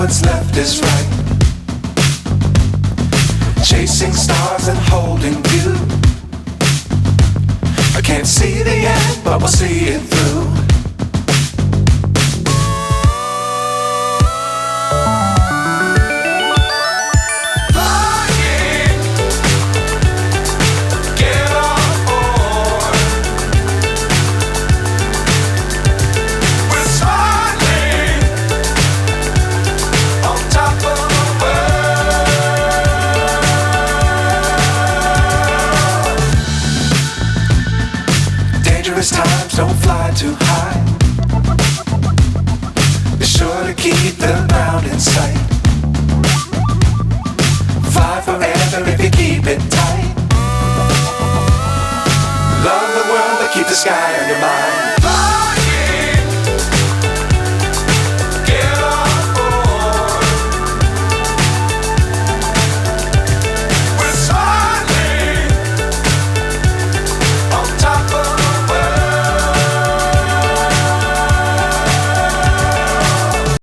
what's left is right. Chasing stars and holding you. I can't see the end, but we'll see it through. Times don't fly too high. Be sure to keep the ground in sight. Fly forever if you keep it tight. Love the world but keep the sky